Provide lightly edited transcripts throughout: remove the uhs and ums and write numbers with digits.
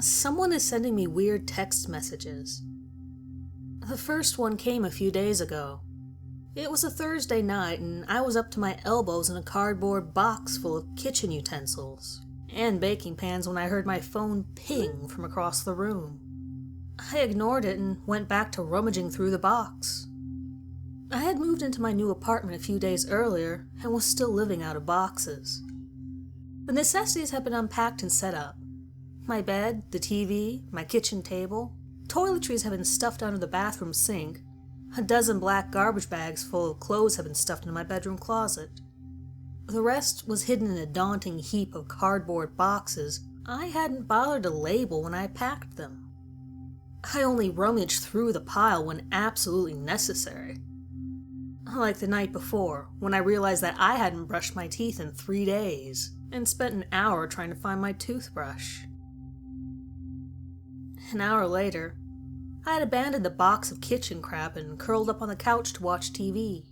Someone is sending me weird text messages. The first one came a few days ago. It was a Thursday night and I was up to my elbows in a cardboard box full of kitchen utensils and baking pans when I heard my phone ping from across the room. I ignored it and went back to rummaging through the box. I had moved into my new apartment a few days earlier and was still living out of boxes. The necessities had been unpacked and set up. My bed, the TV, my kitchen table, toiletries had been stuffed under the bathroom sink. A dozen black garbage bags full of clothes had been stuffed into my bedroom closet. The rest was hidden in a daunting heap of cardboard boxes I hadn't bothered to label when I packed them. I only rummaged through the pile when absolutely necessary. Like the night before, when I realized that I hadn't brushed my teeth in 3 days and spent an hour trying to find my toothbrush. An hour later, I had abandoned the box of kitchen crap and curled up on the couch to watch TV.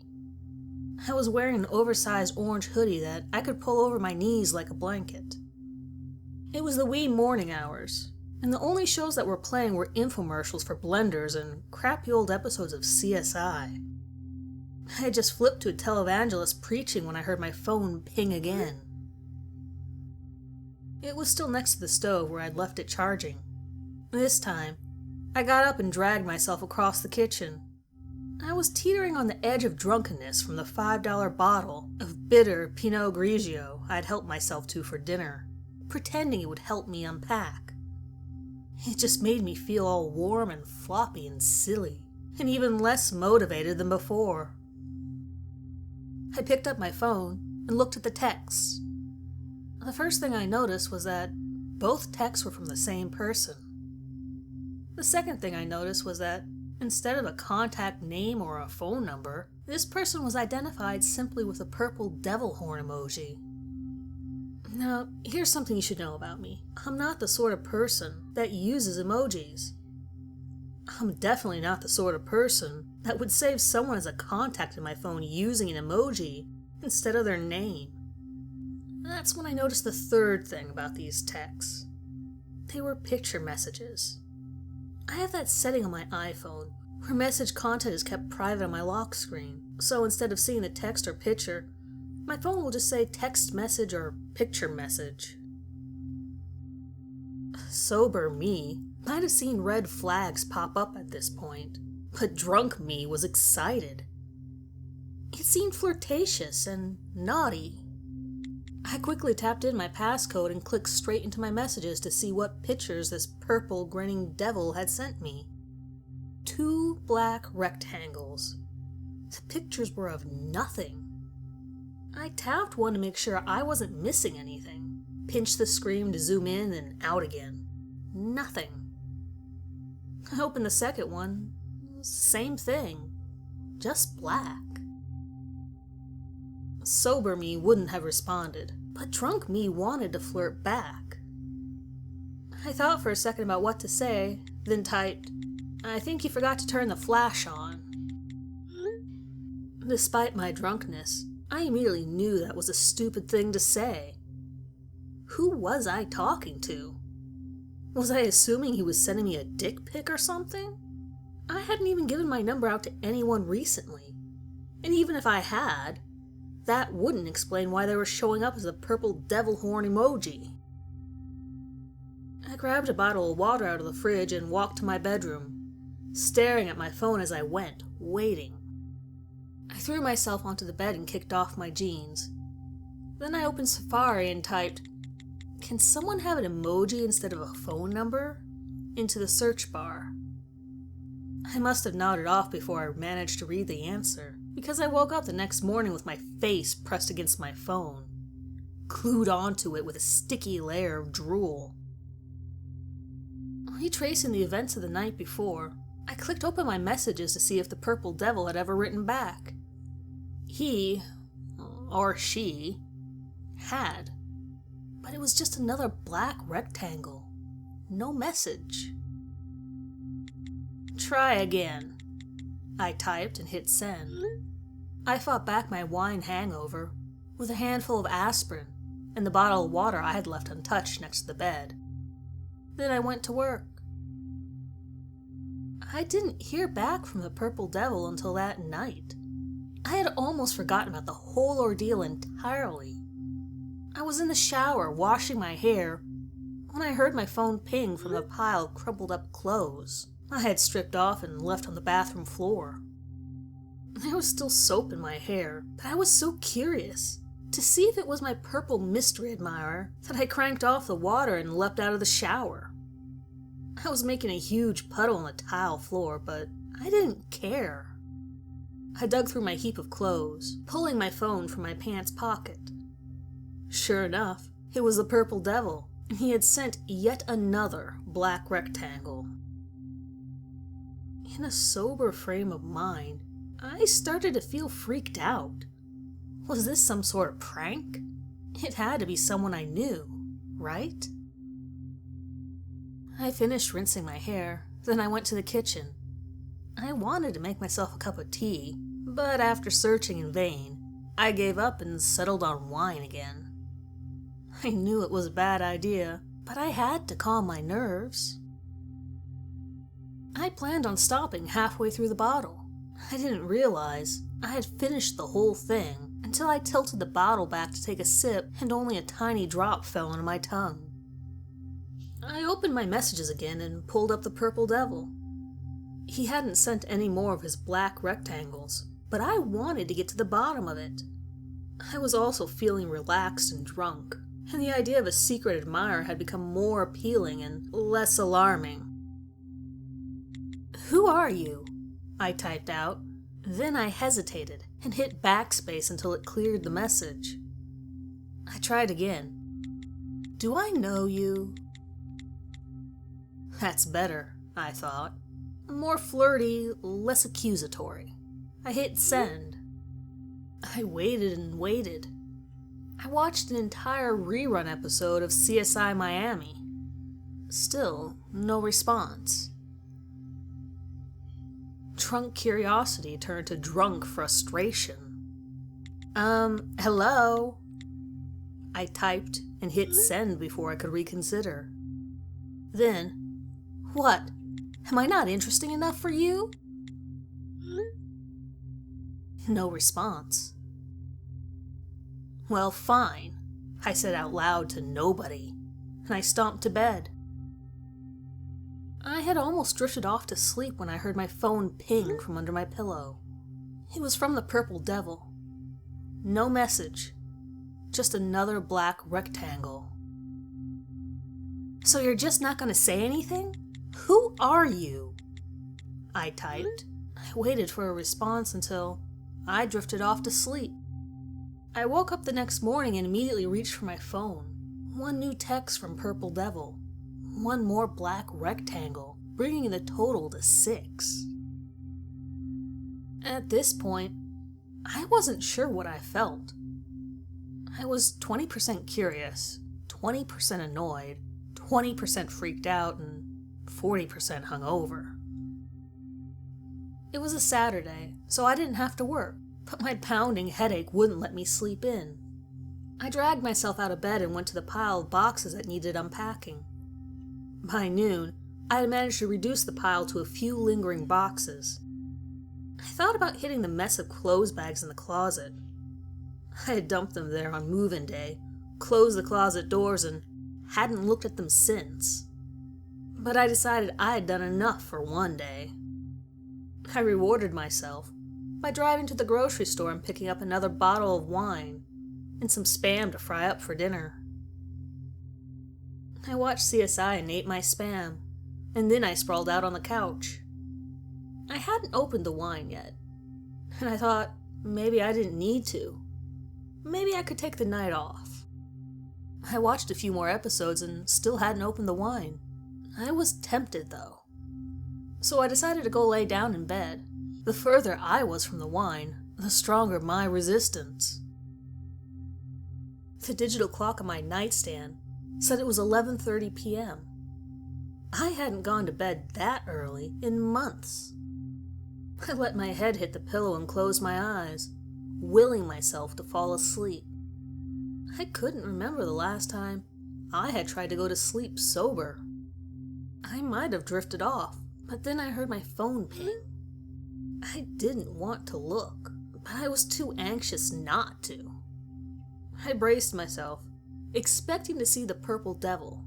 I was wearing an oversized orange hoodie that I could pull over my knees like a blanket. It was the wee morning hours, and the only shows that were playing were infomercials for blenders and crappy old episodes of CSI. I had just flipped to a televangelist preaching when I heard my phone ping again. It was still next to the stove where I'd left it charging. This time, I got up and dragged myself across the kitchen. I was teetering on the edge of drunkenness from the $5 bottle of bitter Pinot Grigio I'd helped myself to for dinner, pretending it would help me unpack. It just made me feel all warm and floppy and silly, and even less motivated than before. I picked up my phone and looked at the texts. The first thing I noticed was that both texts were from the same person. The second thing I noticed was that instead of a contact name or a phone number, this person was identified simply with a purple devil horn emoji. Now, here's something you should know about me. I'm not the sort of person that uses emojis. I'm definitely not the sort of person that would save someone as a contact in my phone using an emoji instead of their name. That's when I noticed the third thing about these texts. They were picture messages. I have that setting on my iPhone where message content is kept private on my lock screen, so instead of seeing the text or picture, my phone will just say text message or picture message. Sober me might have seen red flags pop up at this point, but drunk me was excited. It seemed flirtatious and naughty. I quickly tapped in my passcode and clicked straight into my messages to see what pictures this purple grinning devil had sent me. 2 black rectangles. The pictures were of nothing. I tapped one to make sure I wasn't missing anything, pinched the screen to zoom in and out again. Nothing. I opened the second one. Same thing. Just black. Sober me wouldn't have responded, but drunk me wanted to flirt back. I thought for a second about what to say, then typed, "I think you forgot to turn the flash on." Despite my drunkenness, I immediately knew that was a stupid thing to say. Who was I talking to? Was I assuming he was sending me a dick pic or something? I hadn't even given my number out to anyone recently, and even if I had, that wouldn't explain why they were showing up as a purple devil horn emoji. I grabbed a bottle of water out of the fridge and walked to my bedroom, staring at my phone as I went, waiting. I threw myself onto the bed and kicked off my jeans. Then I opened Safari and typed, "Can someone have an emoji instead of a phone number?" into the search bar. I must have nodded off before I managed to read the answer, because I woke up the next morning with my face pressed against my phone, glued onto it with a sticky layer of drool. Retracing the events of the night before, I clicked open my messages to see if the purple devil had ever written back. He, or she, had, but it was just another black rectangle. No message. "Try again," I typed and hit send. I fought back my wine hangover with a handful of aspirin and the bottle of water I had left untouched next to the bed. Then I went to work. I didn't hear back from the Purple Devil until that night. I had almost forgotten about the whole ordeal entirely. I was in the shower washing my hair when I heard my phone ping from the pile of crumpled up clothes I had stripped off and left on the bathroom floor. There was still soap in my hair, but I was so curious to see if it was my purple mystery admirer that I cranked off the water and leapt out of the shower. I was making a huge puddle on the tile floor, but I didn't care. I dug through my heap of clothes, pulling my phone from my pants pocket. Sure enough, it was the Purple Devil, and he had sent yet another black rectangle. In a sober frame of mind, I started to feel freaked out. Was this some sort of prank? It had to be someone I knew, right? I finished rinsing my hair, then I went to the kitchen. I wanted to make myself a cup of tea, but after searching in vain, I gave up and settled on wine again. I knew it was a bad idea, but I had to calm my nerves. I planned on stopping halfway through the bottle. I didn't realize I had finished the whole thing until I tilted the bottle back to take a sip and only a tiny drop fell onto my tongue. I opened my messages again and pulled up the Purple Devil. He hadn't sent any more of his black rectangles, but I wanted to get to the bottom of it. I was also feeling relaxed and drunk, and the idea of a secret admirer had become more appealing and less alarming. "Who are you?" I typed out. Then I hesitated and hit backspace until it cleared the message. I tried again. "Do I know you?" That's better, I thought. More flirty, less accusatory. I hit send. I waited and waited. I watched an entire rerun episode of CSI Miami. Still, no response. Drunk curiosity turned to drunk frustration. Hello? I typed and hit send before I could reconsider. Then, what? Am I not interesting enough for you? No response. Well, fine, I said out loud to nobody, and I stomped to bed. I had almost drifted off to sleep when I heard my phone ping from under my pillow. It was from the Purple Devil. No message, just another black rectangle. "So you're just not going to say anything? Who are you?" I typed. I waited for a response until I drifted off to sleep. I woke up the next morning and immediately reached for my phone. One new text from Purple Devil. One more black rectangle, bringing the total to 6. At this point, I wasn't sure what I felt. I was 20% curious, 20% annoyed, 20% freaked out, and 40% hungover. It was a Saturday, so I didn't have to work, but my pounding headache wouldn't let me sleep in. I dragged myself out of bed and went to the pile of boxes that needed unpacking. By noon, I had managed to reduce the pile to a few lingering boxes. I thought about hitting the mess of clothes bags in the closet. I had dumped them there on move-in day, closed the closet doors, and hadn't looked at them since. But I decided I had done enough for one day. I rewarded myself by driving to the grocery store and picking up another bottle of wine and some Spam to fry up for dinner. I watched CSI and ate my Spam, and then I sprawled out on the couch. I hadn't opened the wine yet, and I thought maybe I didn't need to. Maybe I could take the night off. I watched a few more episodes and still hadn't opened the wine. I was tempted, though. So I decided to go lay down in bed. The further I was from the wine, the stronger my resistance. The digital clock on my nightstand said it was 11:30 p.m. I hadn't gone to bed that early in months. I let my head hit the pillow and closed my eyes, willing myself to fall asleep. I couldn't remember the last time I had tried to go to sleep sober. I might have drifted off, but then I heard my phone ping. I didn't want to look, but I was too anxious not to. I braced myself, expecting to see the purple devil.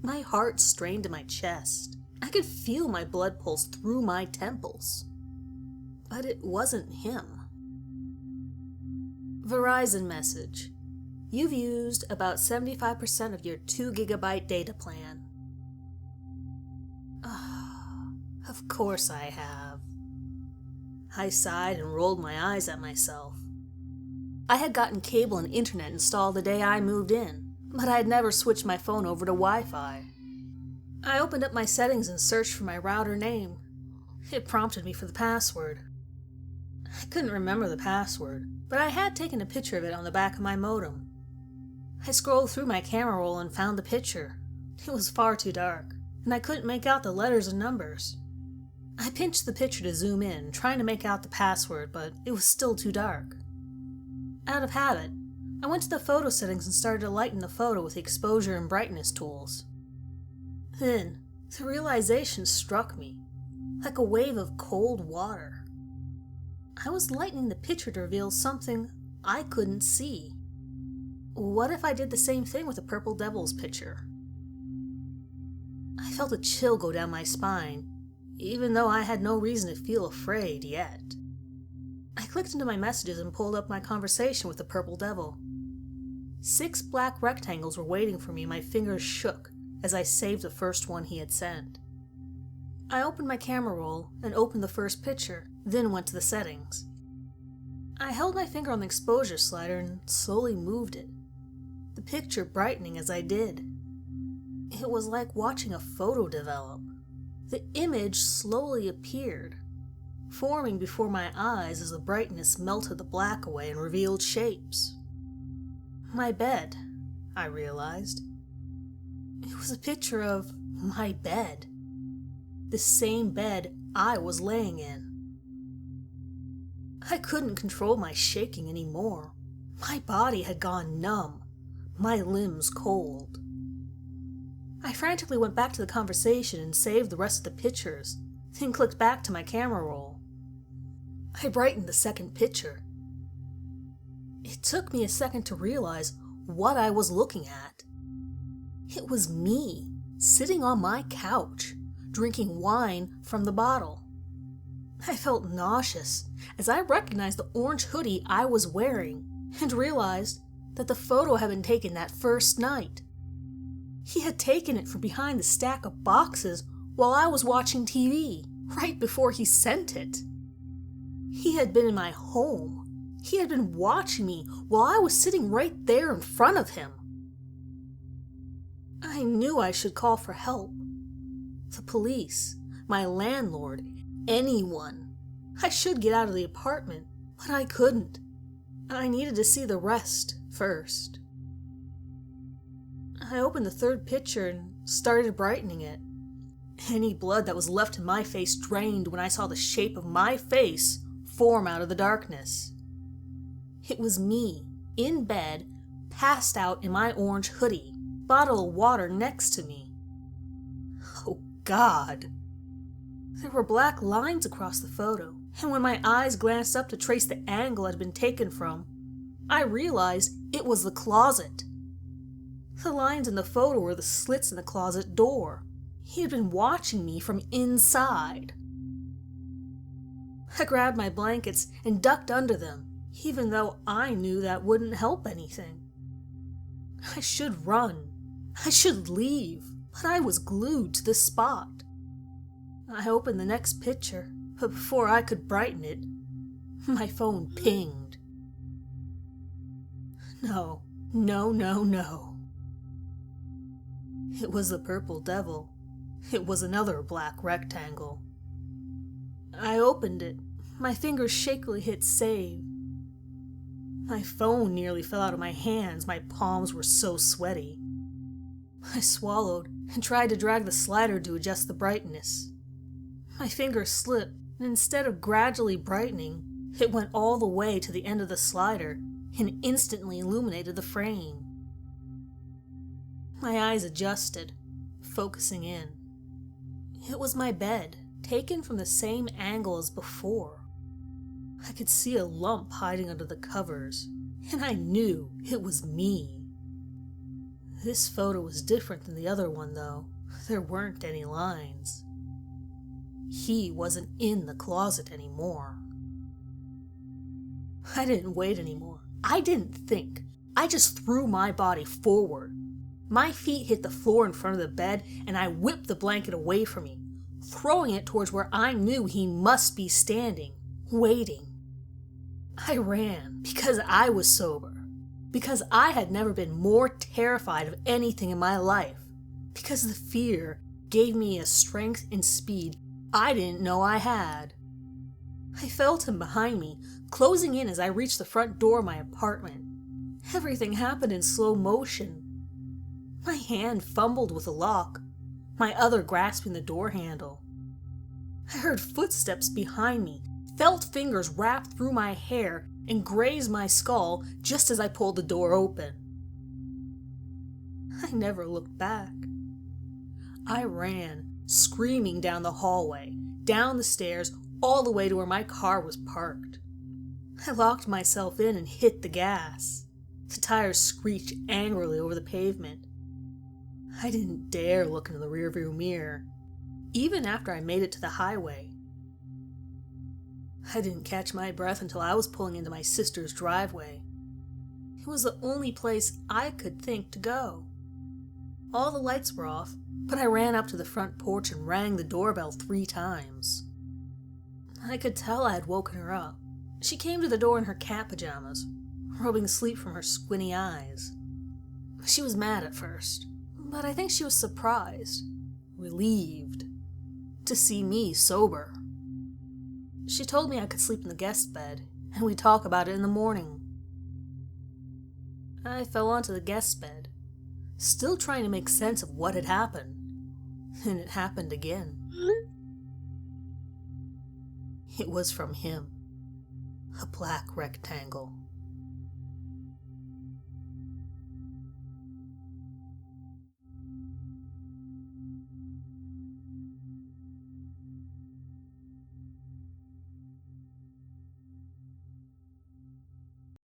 My heart strained to my chest. I could feel my blood pulse through my temples. But it wasn't him. Verizon message. You've used about 75% of your 2 GB data plan. Of course I have. I sighed and rolled my eyes at myself. I had gotten cable and internet installed the day I moved in, but I had never switched my phone over to Wi-Fi. I opened up my settings and searched for my router name. It prompted me for the password. I couldn't remember the password, but I had taken a picture of it on the back of my modem. I scrolled through my camera roll and found the picture. It was far too dark, and I couldn't make out the letters and numbers. I pinched the picture to zoom in, trying to make out the password, but it was still too dark. Out of habit, I went to the photo settings and started to lighten the photo with the exposure and brightness tools. Then, the realization struck me, like a wave of cold water. I was lightening the picture to reveal something I couldn't see. What if I did the same thing with the Purple Devil's picture? I felt a chill go down my spine, even though I had no reason to feel afraid yet. I clicked into my messages and pulled up my conversation with the Purple Devil. 6 black rectangles were waiting for me. My fingers shook as I saved the first one he had sent. I opened my camera roll and opened the first picture, then went to the settings. I held my finger on the exposure slider and slowly moved it, the picture brightening as I did. It was like watching a photo develop. The image slowly appeared, forming before my eyes as the brightness melted the black away and revealed shapes. My bed, I realized. It was a picture of my bed. The same bed I was laying in. I couldn't control my shaking anymore. My body had gone numb, my limbs cold. I frantically went back to the conversation and saved the rest of the pictures, then clicked back to my camera roll. I brightened the second picture. It took me a second to realize what I was looking at. It was me, sitting on my couch, drinking wine from the bottle. I felt nauseous as I recognized the orange hoodie I was wearing and realized that the photo had been taken that first night. He had taken it from behind the stack of boxes while I was watching TV, right before he sent it. He had been in my home. He had been watching me while I was sitting right there in front of him. I knew I should call for help. The police, my landlord, anyone. I should get out of the apartment, but I couldn't. I needed to see the rest first. I opened the third picture and started brightening it. Any blood that was left in my face drained when I saw the shape of my face form out of the darkness. It was me, in bed, passed out in my orange hoodie, bottle of water next to me. Oh God! There were black lines across the photo, and when my eyes glanced up to trace the angle it had been taken from, I realized it was the closet. The lines in the photo were the slits in the closet door. He had been watching me from inside. I grabbed my blankets and ducked under them, even though I knew that wouldn't help anything. I should run. I should leave, but I was glued to the spot. I opened the next picture, but before I could brighten it, my phone pinged. No. It was the Purple Devil. It was another black rectangle. I opened it. My fingers shakily hit save. My phone nearly fell out of my hands. My palms were so sweaty. I swallowed and tried to drag the slider to adjust the brightness. My finger slipped, and instead of gradually brightening, it went all the way to the end of the slider and instantly illuminated the frame. My eyes adjusted, focusing in. It was my bed, taken from the same angle as before. I could see a lump hiding under the covers, and I knew it was me. This photo was different than the other one, though. There weren't any lines. He wasn't in the closet anymore. I didn't wait anymore. I didn't think. I just threw my body forward. My feet hit the floor in front of the bed, and I whipped the blanket away from me, throwing it towards where I knew he must be standing, waiting. I ran because I was sober, because I had never been more terrified of anything in my life, because the fear gave me a strength and speed I didn't know I had. I felt him behind me, closing in as I reached the front door of my apartment. Everything happened in slow motion. My hand fumbled with the lock, my other grasping the door handle. I heard footsteps behind me, felt fingers wrap through my hair and graze my skull just as I pulled the door open. I never looked back. I ran, screaming down the hallway, down the stairs, all the way to where my car was parked. I locked myself in and hit the gas. The tires screeched angrily over the pavement. I didn't dare look into the rearview mirror, even after I made it to the highway. I didn't catch my breath until I was pulling into my sister's driveway. It was the only place I could think to go. All the lights were off, but I ran up to the front porch and rang the doorbell 3 times. I could tell I had woken her up. She came to the door in her cat pajamas, rubbing sleep from her squinty eyes. She was mad at first, but I think she was surprised, relieved, to see me sober. She told me I could sleep in the guest bed, and we'd talk about it in the morning. I fell onto the guest bed, still trying to make sense of what had happened, and it happened again. It was from him, a black rectangle.